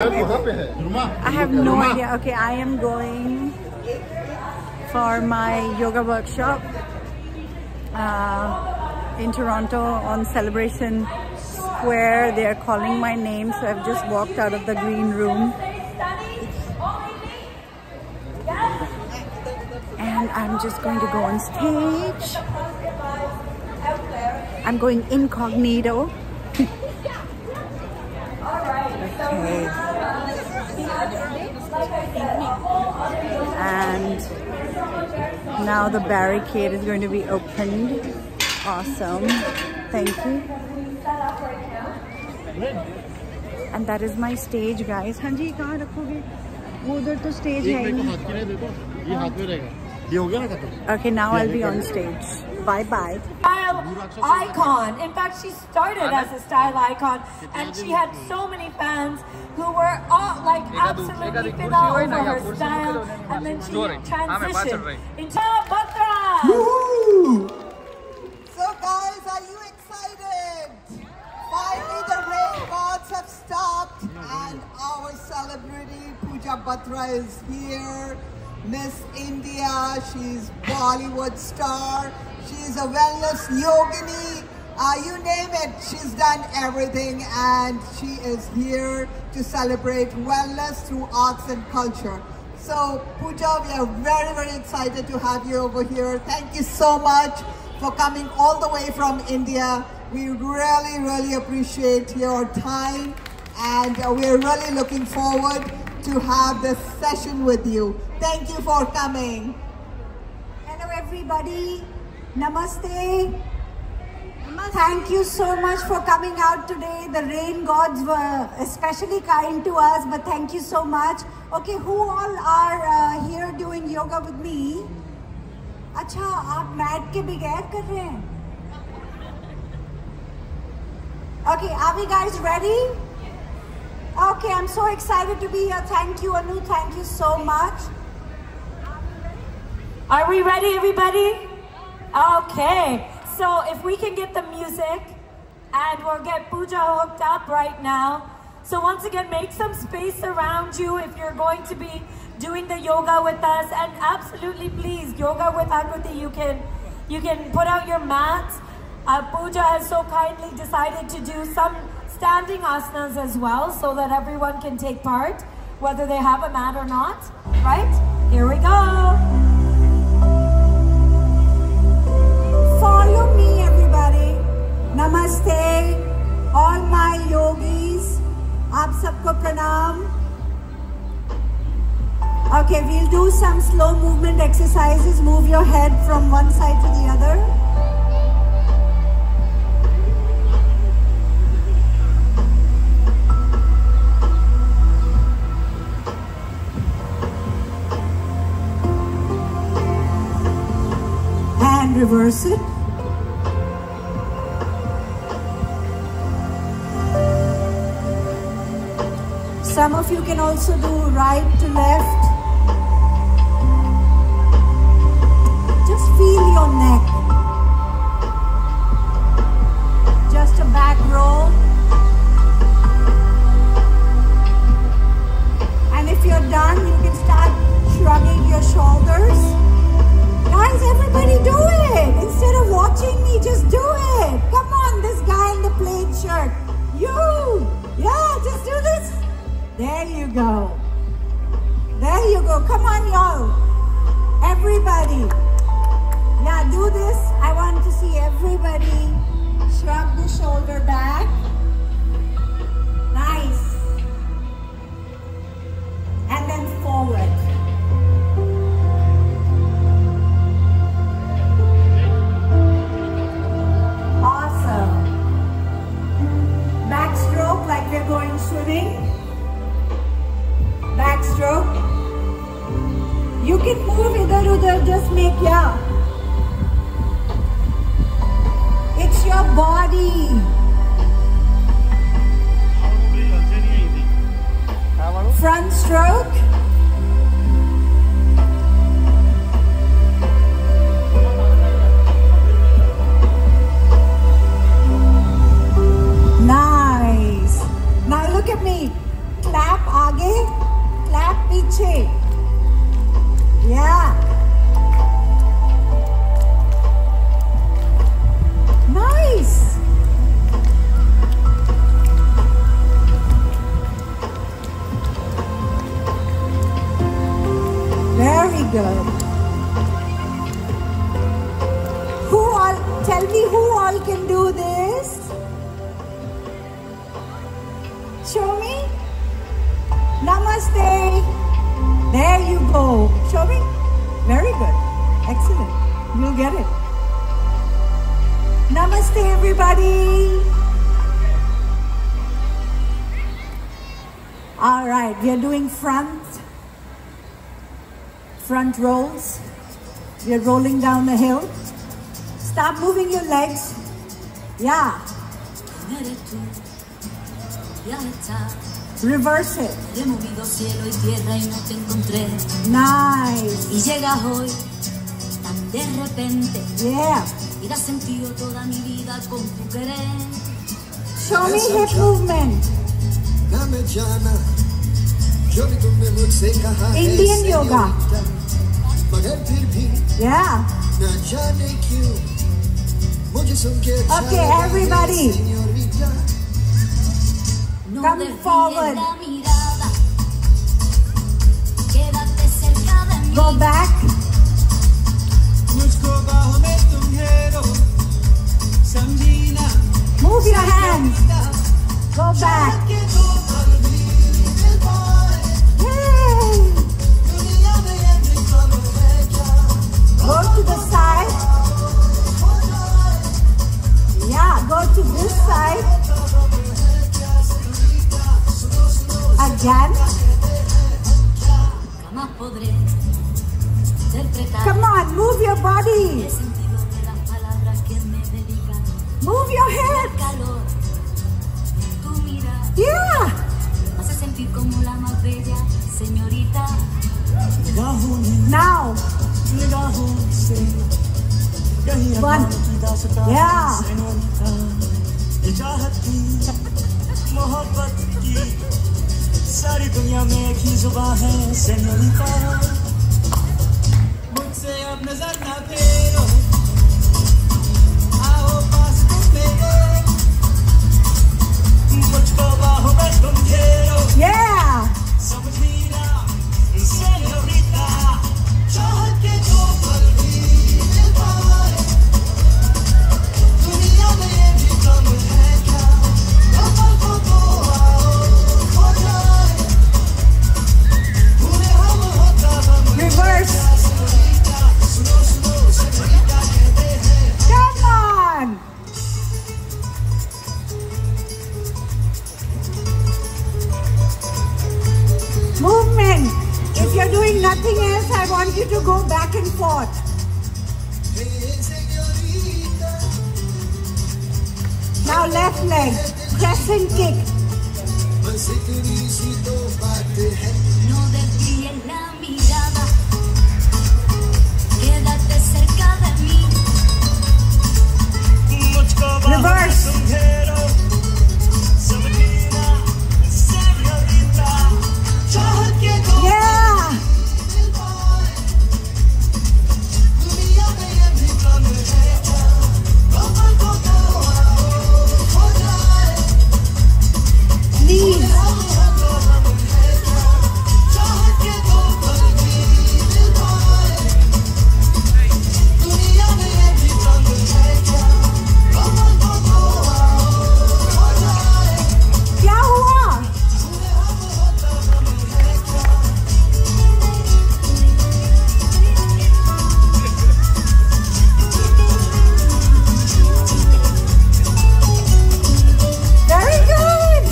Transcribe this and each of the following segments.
I have no idea. Okay, I am going for my yoga workshop in Toronto on Celebration Square. They are calling my name, so I've just walked out of the green room. And I'm just going to go on stage. I'm going incognito. Okay. And now the barricade is going to be opened. Awesome. Thank you. And that is my stage, guys. Hanji, kahan rakhoge? Wo udhar to stage hai nahi. Okay, now I'll be on stage. Bye-bye. Style icon. In fact, she started as a style icon, and she had so many fans who were all like absolutely fiddle over her style, and then she transitioned into Batra. So guys, are you excited? Finally the rain gods have stopped and our celebrity Pooja Batra is here. Miss India, she's Bollywood star, she's a wellness yogini, you name it, she's done everything, and she is here to celebrate wellness through arts and culture. So Pooja, we are very, very excited to have you over here. Thank you so much for coming all the way from India. We really, really appreciate your time, and we're really looking forward to have this session with you. Thank you for coming. Hello everybody. Namaste. Thank you so much for coming out today. The rain gods were especially kind to us, but thank you so much. Okay, who all are here doing yoga with me? अच्छा, आप mat के बगैर कर रहे हैं? Okay, are we guys ready? Okay, I'm so excited to be here. Thank you, Anu. Thank you so much. Are we ready, everybody? Okay, so if we can get the music, and we'll get Pooja hooked up right now. So once again, make some space around you if you're going to be doing the yoga with us, and absolutely please, yoga with Akriti, you can put out your mats. Pooja has so kindly decided to do some standing asanas as well, so that everyone can take part, whether they have a mat or not, right? Here we go. Follow me, everybody. Namaste, all my yogis. Aap sabko pranam. Okay, we'll do some slow movement exercises. Move your head from one side to the other. And reverse it. Some of you can also do right to left. Just feel your neck. Just a back roll. And if you're done, you can start shrugging your shoulders. Guys, everybody do it. Instead of watching me, just do it. Come on, this guy in the plain shirt. You. Yeah, just do this. There you go. There you go. Come on, y'all. Everybody. Yeah, do this. I want to see everybody shrug the shoulder back. Nice. And then forward. Awesome. Backstroke like we're going swimming. Backstroke. You can move idhar-udhar, just make It's your body. Front stroke. Nice. Now look at me. Clap noche. Yeah. Nice. Very good. Tell me who all can do this. Show me. Namaste. There you go. Show me. Very good. Excellent. You'll get it. Namaste, everybody. All right. We are doing front rolls. We are rolling down the hill. Start moving your legs. Yeah. Reverse it. Removido cielo y tierra y no te encontré. Nice. Y llegas hoy tan de repente. Yeah. Y das sentido toda mi vida con tu querer. Show me hip movement. Indian yoga. Yeah. Okay, everybody. Come forward. Go back. Move your hands. Go back. Yay. Go to the side. Yeah, go to this side. Again. Come on, move your body. Move your head. Yeah. Now. One. Yeah. सारी दुनिया में एक ही जुबान है senorita मुझसे अब नजर ना फेरो आओ पास तुम मेरे मुझको बाहों में तुम घेरो Yeah. समझी ना सेनोरिटा चाहत के दो पल भी मिल पाए दुनिया में ये भी कम है क्या कपल को तो Reverse. Come on. Movement. If you're doing nothing else, I want you to go back and forth. Now left leg. Press and kick. No desvíes la mirada, quédate cerca de mí. Reverse. Yeah. Knees. क्या हुआ? Very good.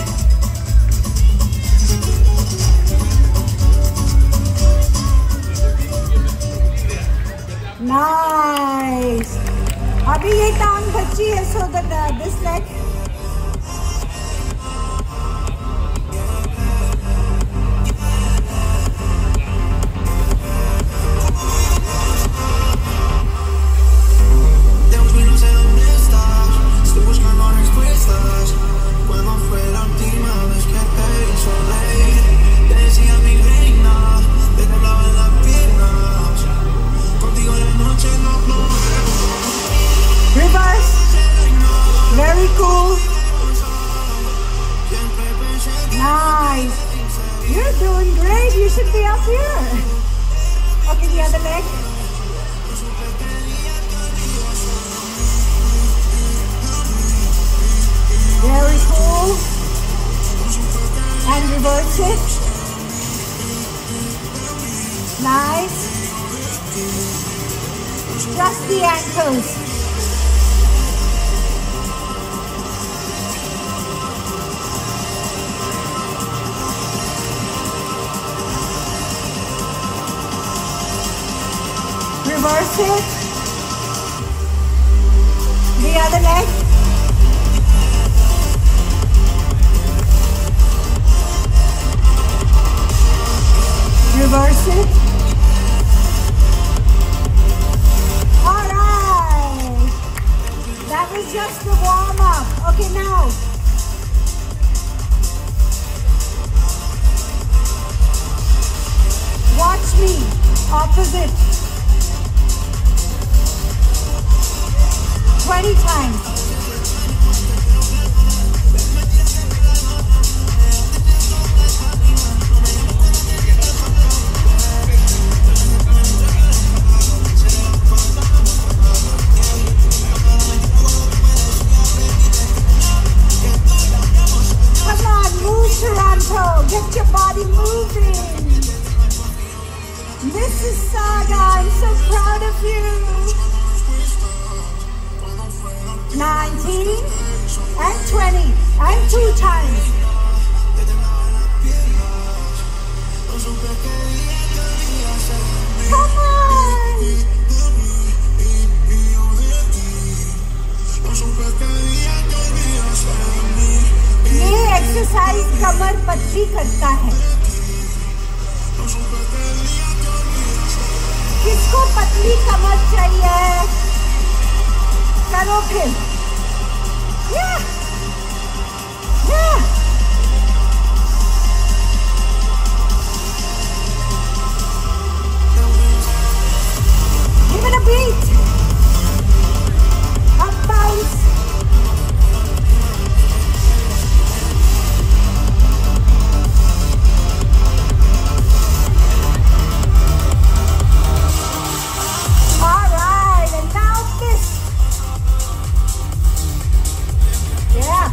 Nice. अभी ये टांग बची है, so that this leg. Decía mi reina should be up here. Okay, the other leg. Very cool. And reverse it. Nice. Just the ankles. Reverse it. The other leg. Reverse it. All right. That was just the warm up. Okay, now. Watch me. Opposite. 20 times. Come on, move, Toronto. Get your body moving. Mrs. Saga, I'm so proud of you. 19 and 20 and 2 times. Come on. ये exercise कमर पतली करता है. किसको पतली कमर चाहिए? करो फिर. Yeah. Yeah. Give it a beat. Up bounce. All right, and now this. Yeah.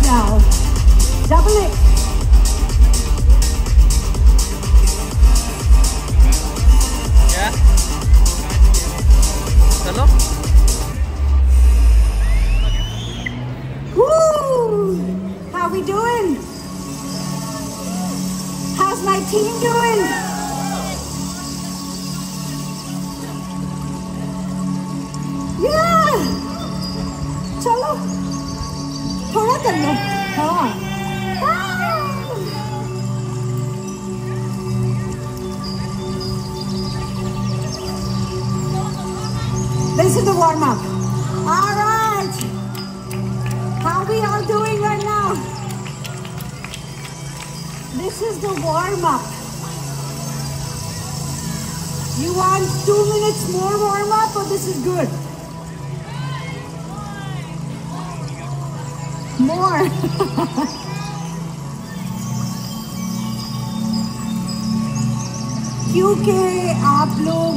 Now, double it. Yeah. Hello. Woo! How we doing? How's my team doing? Yeah. Chalo. थोड़ा कर लो. हाँ. This is the warm up. All right. How we all doing right now? This is the warm up. You want 2 minutes more warm up, or this is good? More. क्योंकि आप लोग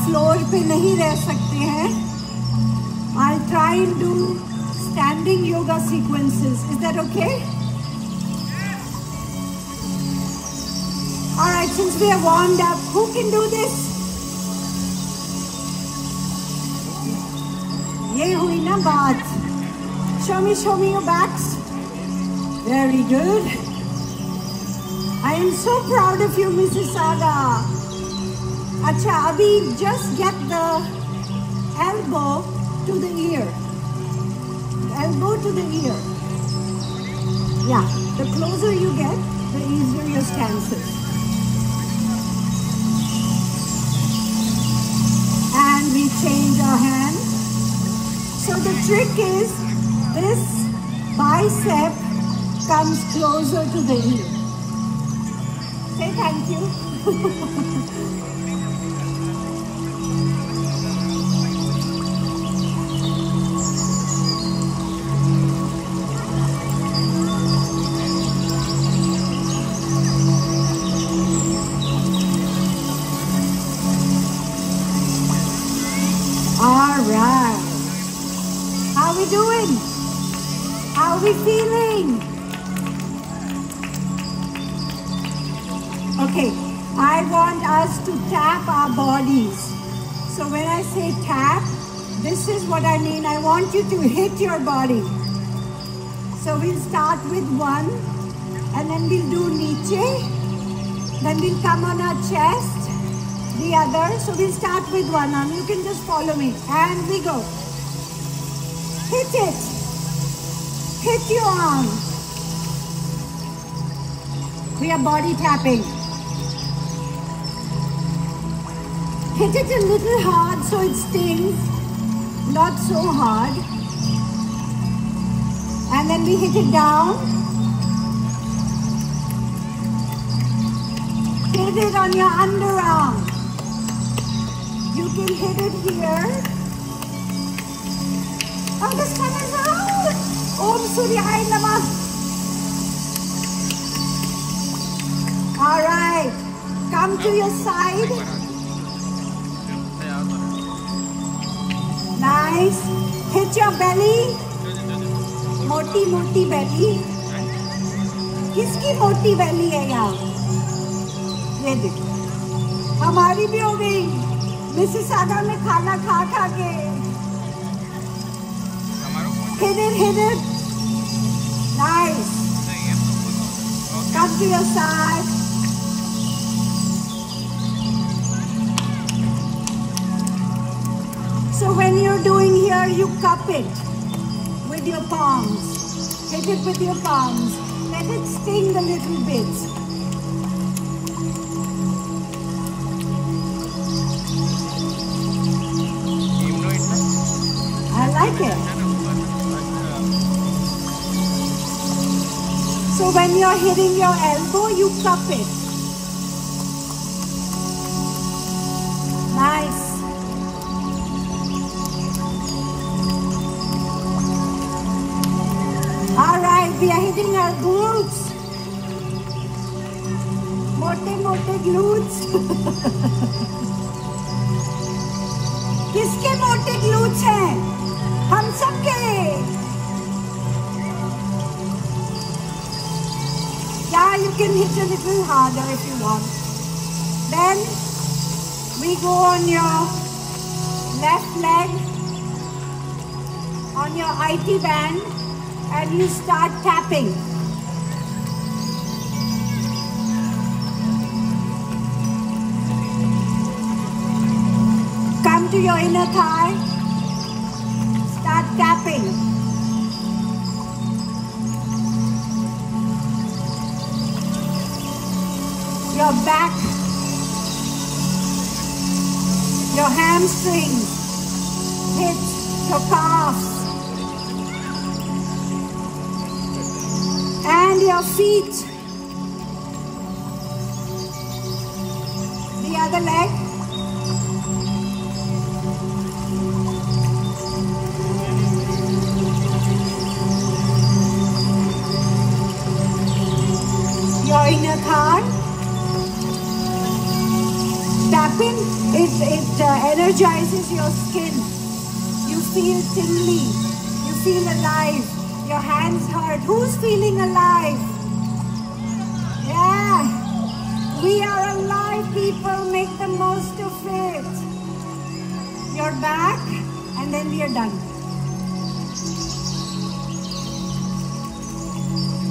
floor पे नहीं रह सकते हैं, I'll try and do standing yoga sequences. Is that okay? All right, since we are warmed up, who can do this? ये हुई ना बात. Show me your backs. Very good. I am so proud of you, Mrs. Saga. अच्छा, अभी just get the elbow to the ear. Elbow to the ear. Yeah, the closer you get, the easier your stance is. So the trick is this bicep comes closer to the heel. Say thank you. All right. How are we doing? How are we feeling? Okay, I want us to tap our bodies. So when I say tap, this is what I mean. I want you to hit your body. So we'll start with one, and then we'll do niche. Then we'll come on our chest. The other, so we'll start with one arm. You can just follow me. And we go. Hit it. Hit your arm. We are body tapping. Hit it a little hard so it stings. Not so hard. And then we hit it down. Hit it on your underarm. You can hit it here. Oh, the sun is out! Om Suryaya Namah. All right. Come to your side. Nice. Hit your belly. Moti moti belly. किसकी मोटी belly है यहाँ? ये देखो. हमारी भी हो गई. मिसिसागा में खाना खा खा के. Hit it, hit it. Nice. Come to your side. So when you're doing here, you cup it with your palms. Hit it with your palms. Let it sting a little bit. I like it. So when you're hitting your elbow, you cup it. Nice. All right, we are hitting our glutes. Mote glutes. किसके मोटे glutes हैं? हम सबके. Yeah, you can hit a little harder if you want. Then we go on your left leg, on your IT band, and you start tapping. Come to your inner thigh, start tapping. Your back, your hamstrings, hit your calves, and your feet. The other leg. Your inner thigh. Tapping, it energizes your skin. You feel tingly. You feel alive. Your hands hurt. Who's feeling alive? Yeah. We are alive, people. Make the most of it. Your back, and then we are done.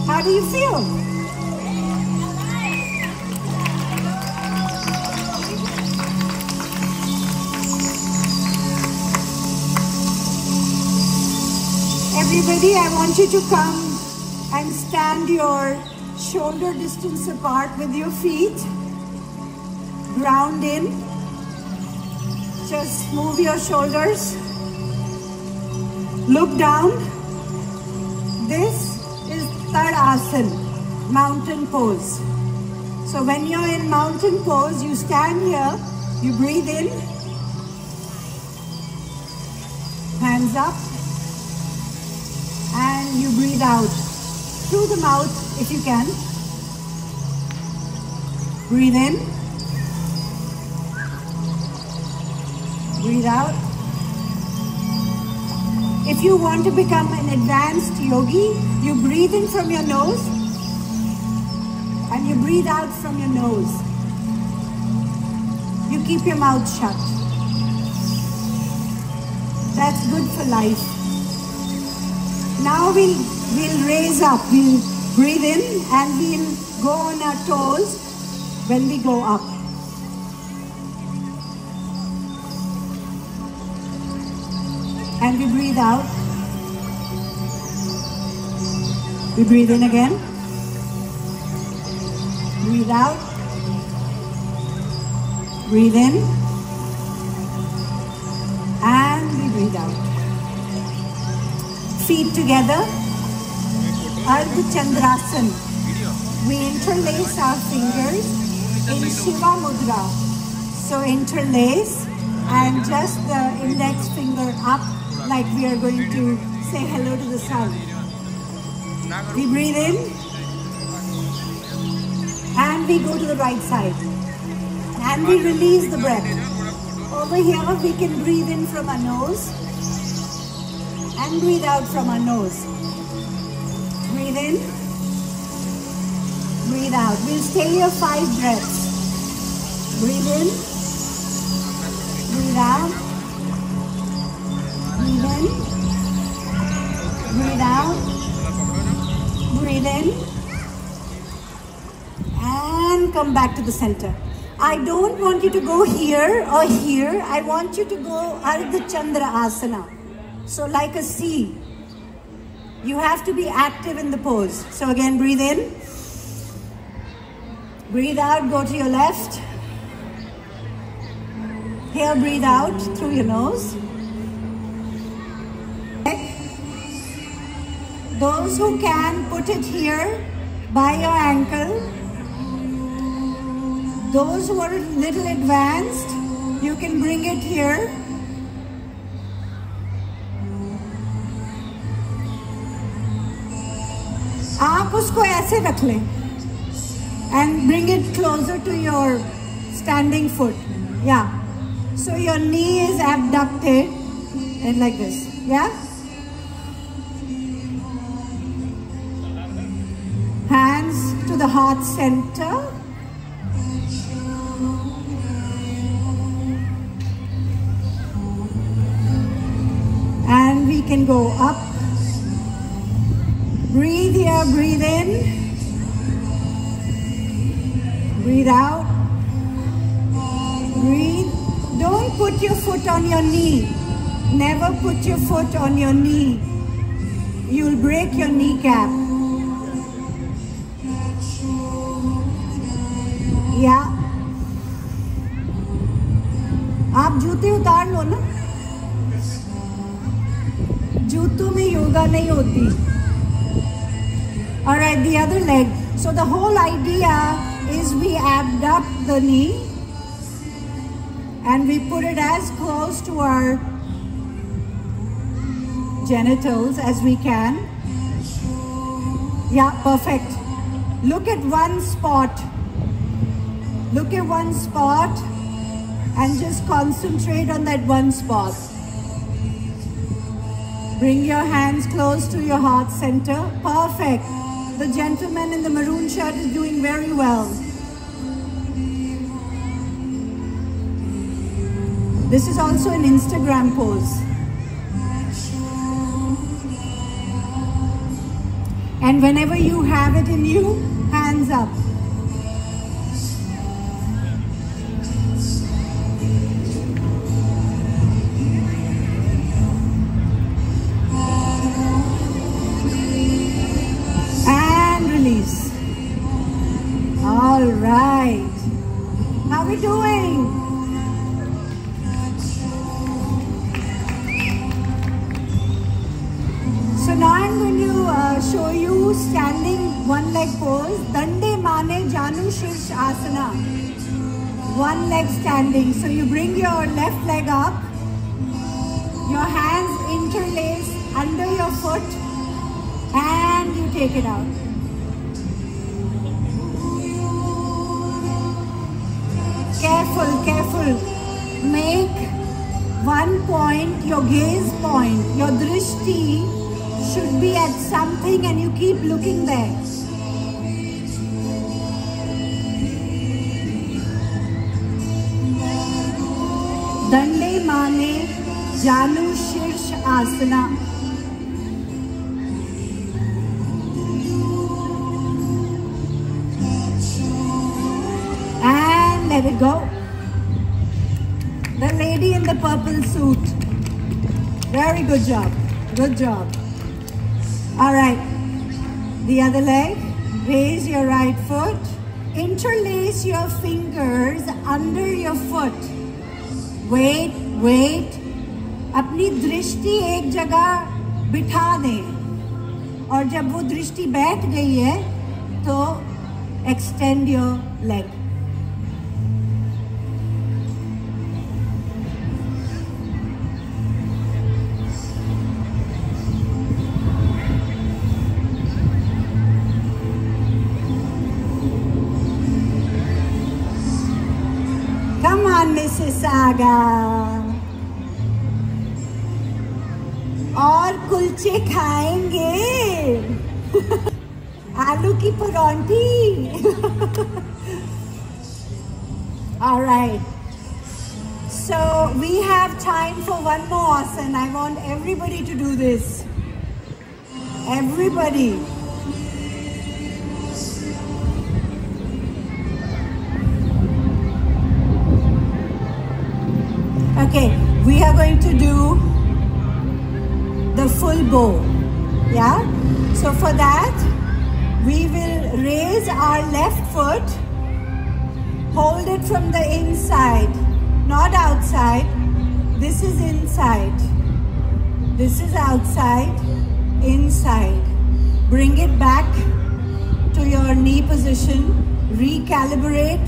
How do you feel? Everybody, I want you to come and stand your shoulder distance apart with your feet. Ground in. Just move your shoulders. Look down. This is Tadasana, mountain pose. So when you're in mountain pose, you stand here, you breathe in, hands up, and you breathe out through the mouth if you can. Breathe in, breathe out. If you want to become an advanced yogi, you breathe in from your nose and you breathe out from your nose. You keep your mouth shut. That's good for life. Now we'll raise up. We'll breathe in and we'll go on our toes when we go up. And we breathe out. We breathe in again. Breathe out. Breathe in. And we breathe out. Feet together. Ardha Chandrasana. We interlace our fingers in Shiva Mudra. So interlace and just the index finger up, like we are going to say hello to the sun. We breathe in and we go to the right side and we release the breath. Over here we can breathe in from our nose and breathe out from our nose. Breathe in, breathe out. We'll stay here 5 breaths. Breathe in, breathe out. Breathe in, breathe out, breathe in, and come back to the center. I don't want you to go here or here. I want you to go Ardha Chandra Asana. So like a C. You have to be active in the pose. So again, breathe in, breathe out, go to your left. Here, breathe out through your nose. Those who can, put it here by your ankle. Those who are a little advanced, you can bring it here. आप उसको ऐसे रख लें and bring it closer to your standing foot. Yeah. So your knee is abducted and like this. Yeah. Hands to the heart center. And we can go up. Breathe here, breathe in. Breathe out. Breathe. Don't put your foot on your knee. Never put your foot on your knee. You'll break your kneecap. या आप जूते उतार लो ना, जूतों में योगा नहीं होती. All right, the other leg. So the whole idea is we abduct the knee and we put it as close to our genitals as we can. Yeah, perfect. Look at one spot. Look at one spot and just concentrate on that one spot. Bring your hands close to your heart center. Perfect. The gentleman in the maroon shirt is doing very well. This is also an Instagram pose. And whenever you have it in you, hands up. All right. How are we doing? one leg pose. Dande Mane Janu Shirsh Asana. One leg standing. So you bring your left leg up. Your hands interlace under your foot and you take it out. Careful, careful. Make one point, your gaze point, your drishti should be at something and you keep looking there. Dande Mane Janu Shirsh Asana. And let it go. The lady in the purple suit. Very good job. Good job. All right. The other leg. Raise your right foot. Interlace your fingers under your foot. Wait, wait. अपनी दृष्टि एक जगह बिठा दें और जब वो दृष्टि बैठ गई है तो extend your leg. Come on, Mrs. Saga. और कुलचे खाएंगे आलू की परांठी. All right, so we have time for one more asana. I want everybody to do this. Everybody. Okay, we are going to do the full bow. Yeah, so for that we will raise our left foot, hold it from the inside, not outside. This is inside, this is outside, inside. Bring it back to your knee position, recalibrate,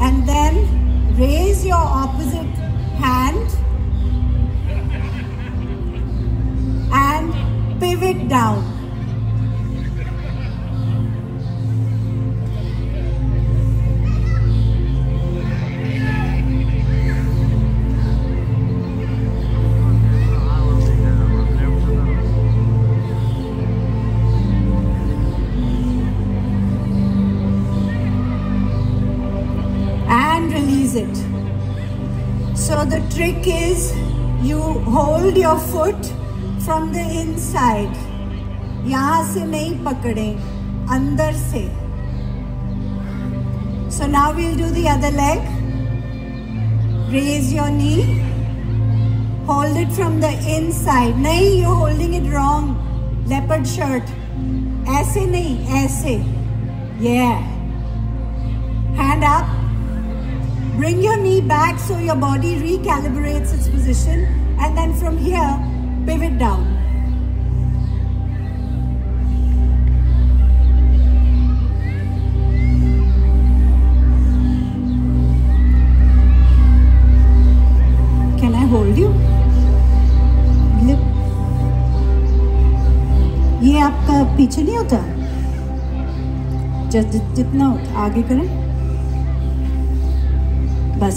and then raise your opposite hand and pivot down. And release it. So the trick is you hold your foot from the inside. यहाँ से नहीं पकड़े, अंदर से. So now we'll do the other leg. Raise your knee. Hold it from the inside. नहीं, you're holding it wrong. Leopard shirt. ऐसे नहीं, ऐसे. Yeah. Hand up. Bring your knee back so your body recalibrates its position, and then from here, pivot down. Can I hold you? ये आपका पीछे नहीं होता, जितना आगे करें बस.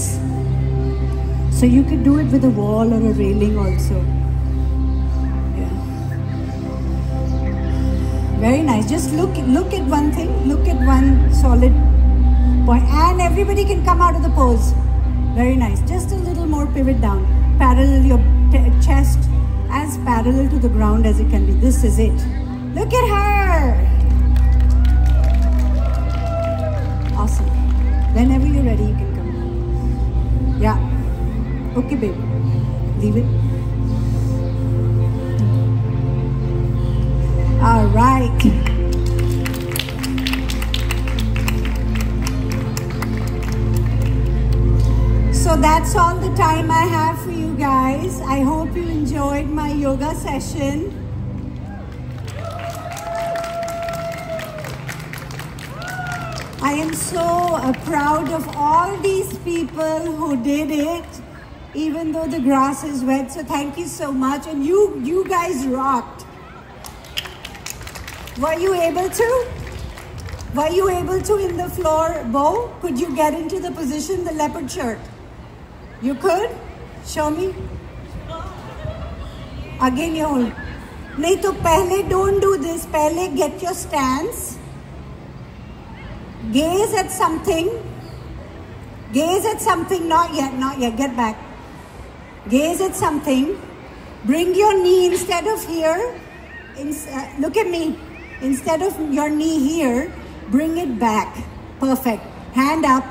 So you could do it with a wall or a railing also. Yeah. Very nice. Just look at one thing. Look at one solid point, and everybody can come out of the pose. Very nice. Just a little more pivot down. Parallel your chest, as parallel to the ground as it can be. This is it. Look at her. Awesome. Whenever you're ready, you can come. Yeah. Okay, babe. Leave it. All right. So that's all the time I have for you guys. I hope you enjoyed my yoga session. I am so proud of all these people who did it, even though the grass is wet. So thank you so much. And you guys rocked. Were you able to? Were you able to in the floor, Bo? Could you get into the position, the leopard shirt? You could? Show me. Again you hold. Nahi to pehle don't do this. Pehle get your stance. Gaze at something. Gaze at something. Not yet, not yet. Get back. Gaze at something. Bring your knee instead of here. Look at me. Instead of your knee here, bring it back. Perfect. Hand up.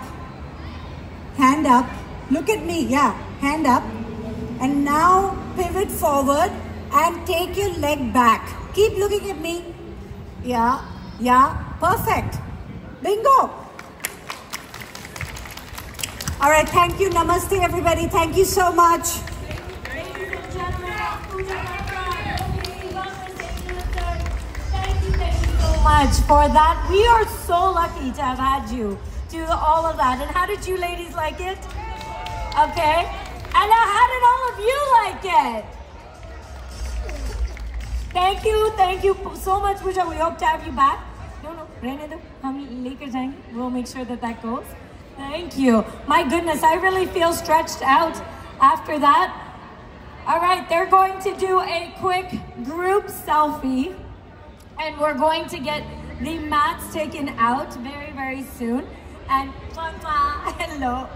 Hand up. Look at me. Yeah. Hand up. And now pivot forward and take your leg back. Keep looking at me. Yeah. Yeah. Perfect. Bingo. All right. Thank you. Namaste, everybody. Thank you so much. Ladies and gentlemen, Pooja Batra, thank you so much for that. We are so lucky to have had you do all of that. And how did you ladies like it? Okay. And now how did all of you like it? Thank you so much, Pooja. We hope to have you back. No, रहने दो, हम लेकर जाएंगे. We'll make sure that goes. Thank you. My goodness, I really feel stretched out after that. All right, they're going to do a quick group selfie. And we're going to get the mats taken out very, very soon. And hello.